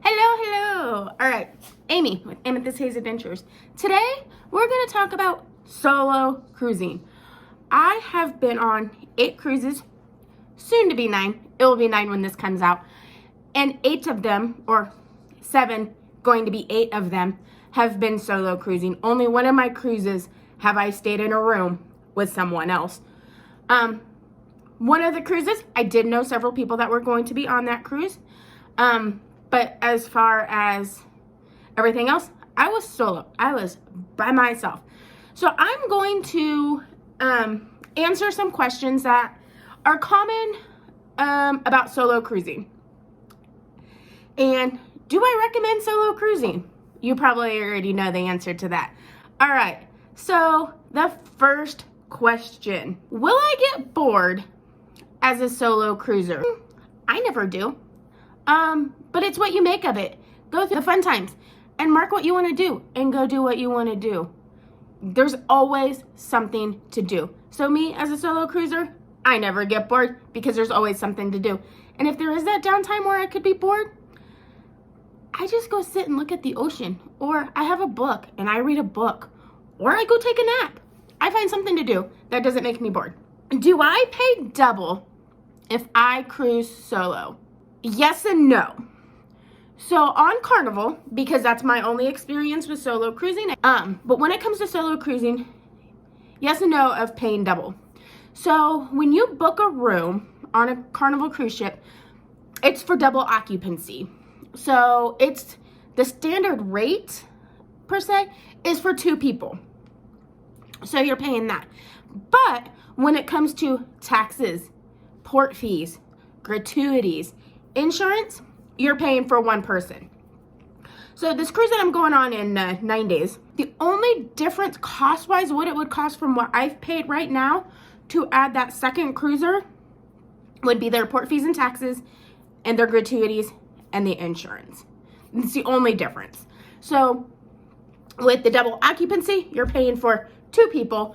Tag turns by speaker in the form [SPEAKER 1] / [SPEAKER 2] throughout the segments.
[SPEAKER 1] Hello. All right, Amy with Amethyst Haze Adventures. Today, we're going to talk about solo cruising. I have been on 8 cruises, soon to be 9. It will be 9 when this comes out. And 8 of them, or 7, going to be 8 of them, have been solo cruising. Only one of my cruises have I stayed in a room with someone else. One of the cruises, I did know several people that were going to be on that cruise. But as far as everything else, I was solo. I was by myself. So I'm going to answer some questions that are common about solo cruising. And do I recommend solo cruising? You probably already know the answer to that. All right, so the first question. Will I get bored as a solo cruiser? I never do. But it's what you make of it. Go through the fun times and mark what you want to do and go do what you want to do. There's always something to do. So me as a solo cruiser, I never get bored because there's always something to do. And if there is that downtime where I could be bored, I just go sit and look at the ocean, or I have a book and I read a book, or I go take a nap. I find something to do that doesn't make me bored. Do I pay double if I cruise solo? Yes and no. So on Carnival, because that's my only experience with solo cruising, but when it comes to solo cruising, yes and no of paying double. So when you book a room on a Carnival cruise ship, it's for double occupancy. So it's the standard rate per se is for 2 people. So you're paying that. But when it comes to taxes, port fees, gratuities, insurance, you're paying for 1 person. So this cruise that I'm going on in 9 days, the only difference cost-wise, what it would cost from what I've paid right now to add that second cruiser would be their port fees and taxes and their gratuities and the insurance. It's the only difference. So with the double occupancy, you're paying for 2 people,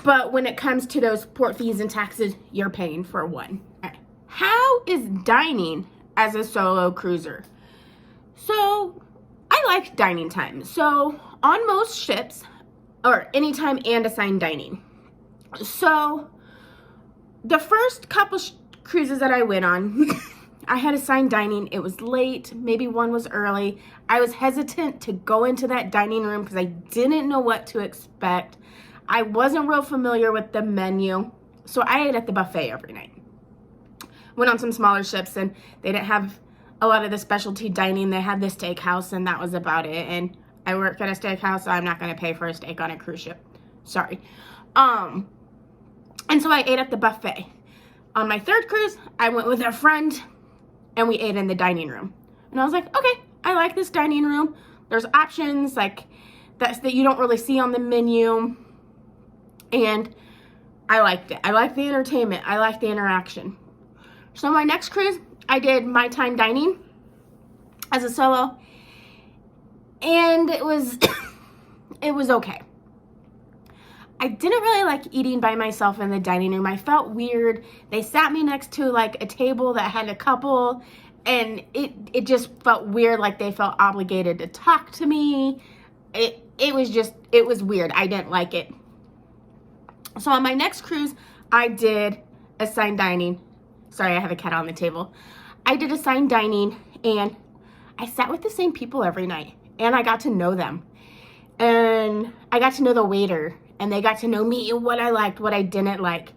[SPEAKER 1] but when it comes to those port fees and taxes, you're paying for 1. Right. How is dining as a solo cruiser? So I like dining time. So on most ships, or anytime and assigned dining. So the first couple cruises that I went on, I had assigned dining. It was late, maybe one was early. I was hesitant to go into that dining room because I didn't know what to expect. I wasn't real familiar with the menu, so I ate at the buffet every night. Went on some smaller ships and they didn't have a lot of the specialty dining. They had the steakhouse and that was about it. And I work at a steakhouse, so I'm not going to pay for a steak on a cruise ship. Sorry. And so I ate at the buffet. On my 3rd cruise, I went with a friend and we ate in the dining room. And I was like, okay, I like this dining room. There's options like that you don't really see on the menu. And I liked it. I liked the entertainment. I liked the interaction. So my next cruise, I did my time dining as a solo. And it was okay. I didn't really like eating by myself in the dining room. I felt weird. They sat me next to like a table that had a couple, and it just felt weird, like they felt obligated to talk to me. It was weird. I didn't like it. So on my next cruise, I did assigned dining. Sorry, I have a cat on the table. I did assigned dining, and I sat with the same people every night, and I got to know them. And I got to know the waiter, and they got to know me and what I liked, what I didn't like.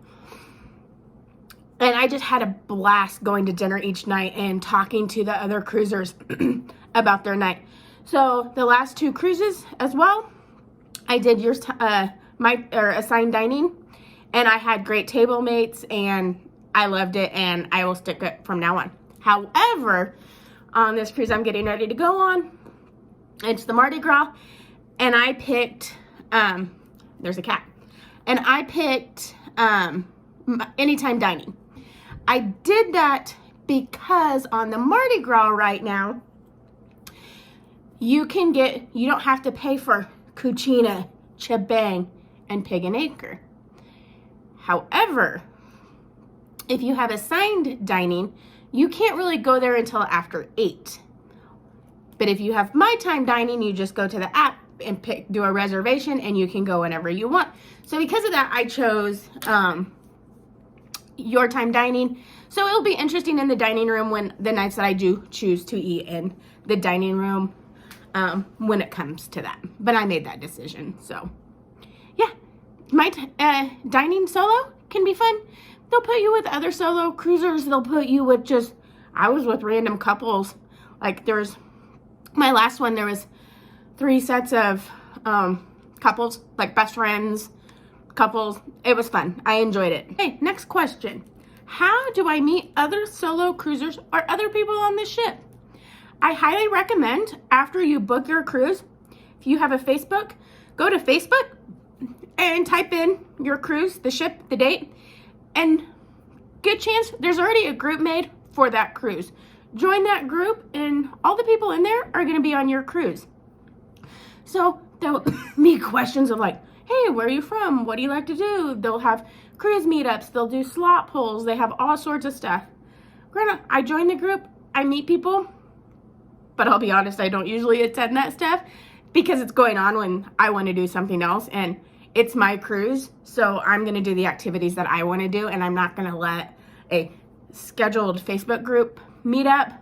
[SPEAKER 1] And I just had a blast going to dinner each night and talking to the other cruisers about their night. So the last 2 cruises as well, I did assigned dining, and I had great table mates, and I loved it, and I will stick it from now on. However, on this cruise I'm getting ready to go on, it's the Mardi Gras, and I picked, there's a cat, and I picked anytime dining. I did that because on the Mardi Gras right now, you don't have to pay for Cucina, Chebang, and Pig and Acre. However, if you have assigned dining, you can't really go there until after 8. But if you have My Time Dining, you just go to the app and do a reservation, and you can go whenever you want. So because of that, I chose Your Time Dining. So it'll be interesting in the dining room when the nights that I do choose to eat in the dining room when it comes to that. But I made that decision. So yeah, my dining solo can be fun. They'll put you with other solo cruisers. They'll put you with I was with random couples. Like there's my last one, there was 3 sets of couples, like best friends, couples. It was fun. I enjoyed it. Okay, next question. How do I meet other solo cruisers or other people on the ship? I highly recommend after you book your cruise, if you have a Facebook, go to Facebook and type in your cruise, the ship, the date, and good chance there's already a group made for that cruise. Join that group and all the people in there are going to be on your cruise. So there'll be questions of like, hey, where are you from? What do you like to do? They'll have cruise meetups. They'll do slot pulls. They have all sorts of stuff. Granted, I join the group. I meet people. But I'll be honest, I don't usually attend that stuff because it's going on when I want to do something else. And it's my cruise. So I'm going to do the activities that I want to do. And I'm not going to let a scheduled Facebook group meetup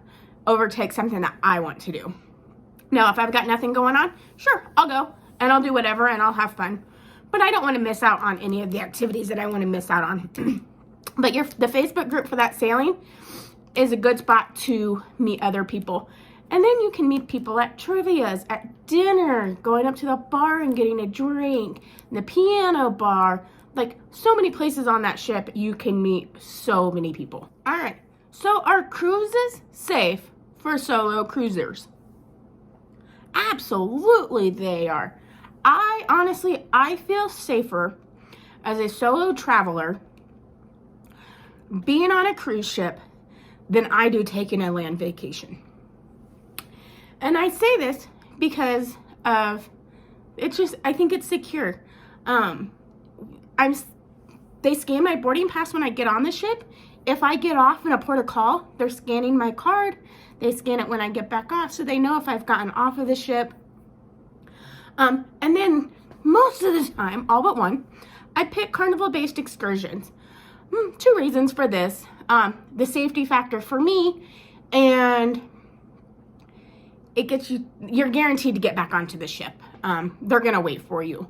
[SPEAKER 1] overtake something that I want to do. Now, if I've got nothing going on, sure, I'll go and I'll do whatever and I'll have fun. But I don't want to miss out on any of the activities that I want to miss out on. But the Facebook group for that sailing is a good spot to meet other people. And then you can meet people at trivias, at dinner, going up to the bar and getting a drink, the piano bar. Like so many places on that ship, you can meet so many people. All right, so are cruises safe for solo cruisers? Absolutely they are. I feel safer as a solo traveler being on a cruise ship than I do taking a land vacation. And I say this because of, I think it's secure. They scan my boarding pass when I get on the ship. If I get off in a port of call, they're scanning my card. They scan it when I get back off, so they know if I've gotten off of the ship. And then most of the time, all but one, I pick Carnival-Based Excursions. 2 reasons for this. The safety factor for me, and it gets you're guaranteed to get back onto the ship. They're gonna wait for you.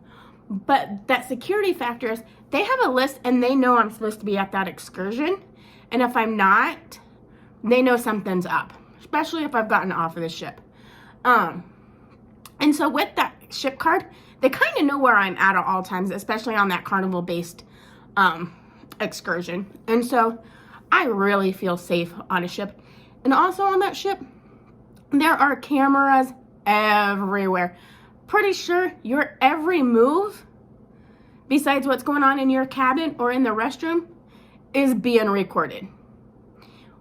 [SPEAKER 1] But that security factor is they have a list and they know I'm supposed to be at that excursion. And if I'm not, they know something's up, especially if I've gotten off of the ship. And so with that ship card, they kind of know where I'm at all times, especially on that Carnival-based excursion. And so I really feel safe on a ship. And also on that ship, there are cameras everywhere. Pretty sure your every move, besides what's going on in your cabin or in the restroom, is being recorded.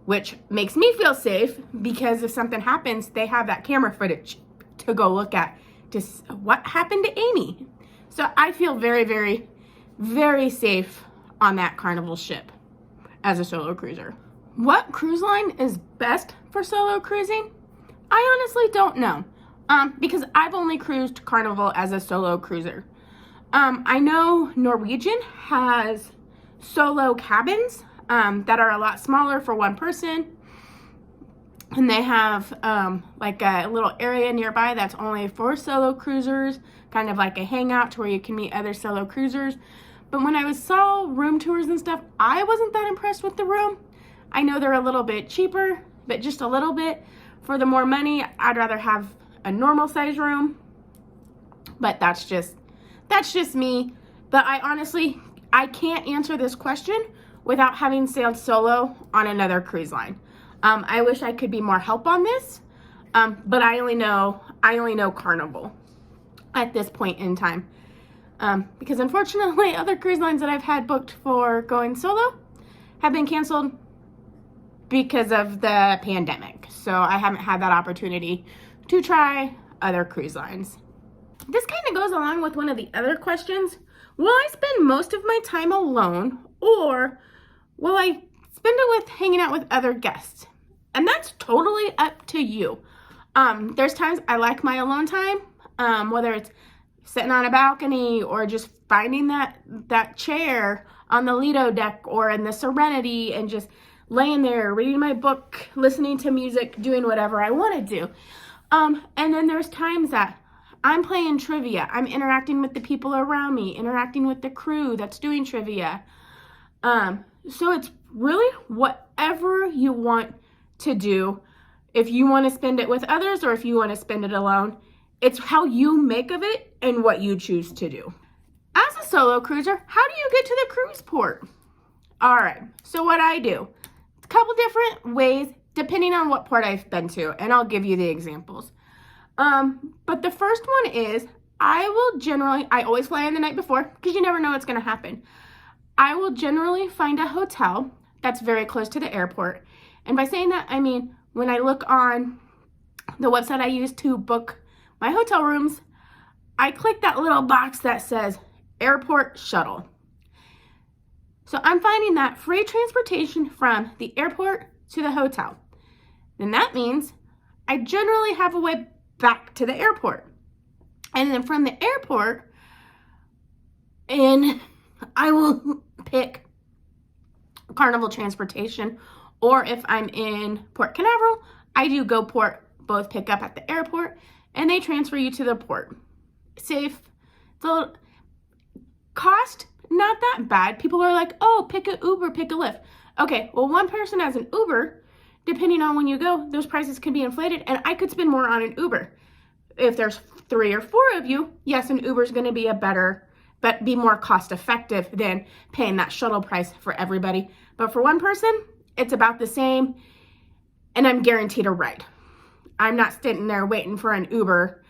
[SPEAKER 1] Which makes me feel safe because if something happens, they have that camera footage to go look at to what happened to Amy. So I feel very, very, very safe on that Carnival ship as a solo cruiser. What cruise line is best for solo cruising? I honestly don't know. Because I've only cruised Carnival as a solo cruiser. I know Norwegian has solo cabins that are a lot smaller for one person. And they have like a little area nearby that's only for solo cruisers, kind of like a hangout to where you can meet other solo cruisers. But when I saw room tours and stuff, I wasn't that impressed with the room. I know they're a little bit cheaper, but just a little bit. For the more money, I'd rather have a normal size room. But that's just me. But I can't answer this question without having sailed solo on another cruise line. I wish I could be more help on this, but I only know Carnival at this point in time. Because unfortunately, other cruise lines that I've had booked for going solo have been canceled because of the pandemic. So I haven't had that opportunity to try other cruise lines. This kind of goes along with one of the other questions. Will I spend most of my time alone, or will I spend it with hanging out with other guests? And that's totally up to you. There's times I like my alone time, whether it's sitting on a balcony or just finding that chair on the Lido deck or in the Serenity and just laying there, reading my book, listening to music, doing whatever I want to do. And then there's times that I'm playing trivia. I'm interacting with the people around me, interacting with the crew that's doing trivia. So it's really whatever you want to do. If you want to spend it with others or if you want to spend it alone, it's how you make of it and what you choose to do. As a solo cruiser, how do you get to the cruise port? All right, so what I do, a couple different ways depending on what port I've been to, and I'll give you the examples. But the first one is I always fly in the night before because you never know what's going to happen. I will generally find a hotel that's very close to the airport. And by saying that, I mean, when I look on the website I use to book my hotel rooms, I click that little box that says airport shuttle. So I'm finding that free transportation from the airport to the hotel. Then that means I generally have a way back to the airport. And then from the airport, and I will pick Carnival transportation, or if I'm in Port Canaveral, I do GoPort, both pick up at the airport, and they transfer you to the port. Safe. The cost, not that bad. People are like, oh, pick an Uber, pick a Lyft. Okay, well, one person has an Uber, depending on when you go, those prices can be inflated, and I could spend more on an Uber. If there's 3 or 4 of you, yes, an Uber is going to be be more cost effective than paying that shuttle price for everybody. But for one person, it's about the same, and I'm guaranteed a ride. I'm not sitting there waiting for an Uber.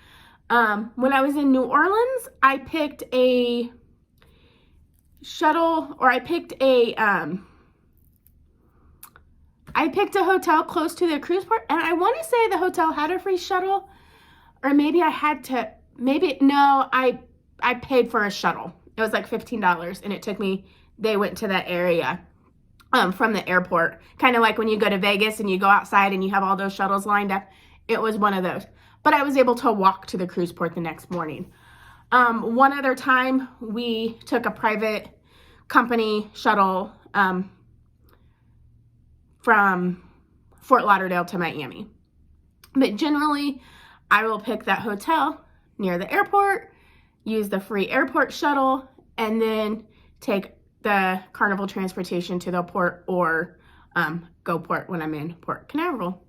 [SPEAKER 1] When I was in New Orleans, I picked a shuttle, or I picked a hotel close to the cruise port, and I want to say the hotel had a free shuttle, or maybe I had to, I paid for a shuttle. It was like $15, and it took me, they went to that area from the airport. Kind of like when you go to Vegas and you go outside and you have all those shuttles lined up. It was one of those. But I was able to walk to the cruise port the next morning. One other time, we took a private company shuttle from Fort Lauderdale to Miami. But generally, I will pick that hotel near the airport, use the free airport shuttle, and then take the Carnival transportation to the port, or GoPort when I'm in Port Canaveral.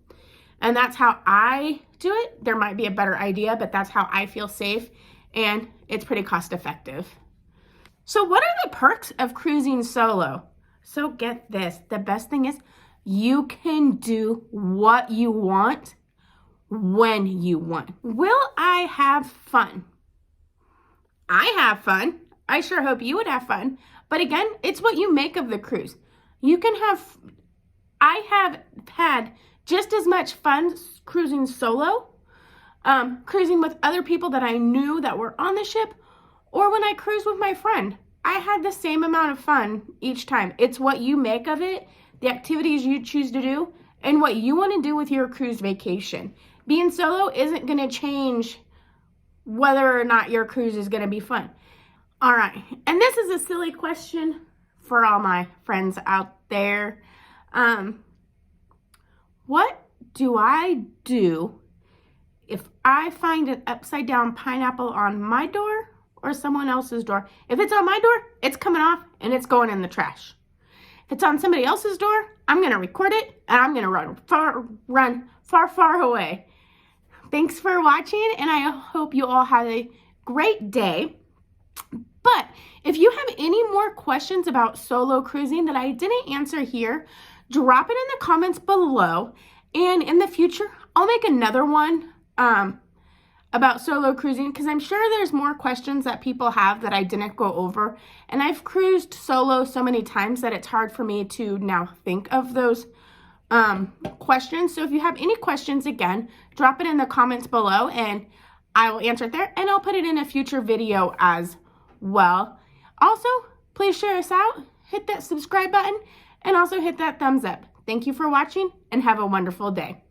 [SPEAKER 1] And that's how I do it. There might be a better idea, but that's how I feel safe, and it's pretty cost effective. So what are the perks of cruising solo? So get this, the best thing is you can do what you want when you want. Will I have fun? I have fun. I sure hope you would have fun. But again, it's what you make of the cruise. I have had just as much fun cruising solo, cruising with other people that I knew that were on the ship, or when I cruised with my friend. I had the same amount of fun each time. It's what you make of it, the activities you choose to do, and what you want to do with your cruise vacation. Being solo isn't going to change whether or not your cruise is going to be fun. All right, and this is a silly question for all my friends out there. What do I do if I find an upside down pineapple on my door or someone else's door? If it's on my door, it's coming off and it's going in the trash. If it's on somebody else's door, I'm going to record it and I'm going to run far away. Thanks for watching, and I hope you all have a great day. But if you have any more questions about solo cruising that I didn't answer here, drop it in the comments below. And in the future, I'll make another one about solo cruising, because I'm sure there's more questions that people have that I didn't go over. And I've cruised solo so many times that it's hard for me to now think of those questions. So if you have any questions, again, drop it in the comments below and I will answer it there, and I'll put it in a future video as well. Also, please share us out, hit that subscribe button, and also hit that thumbs up. Thank you for watching and have a wonderful day.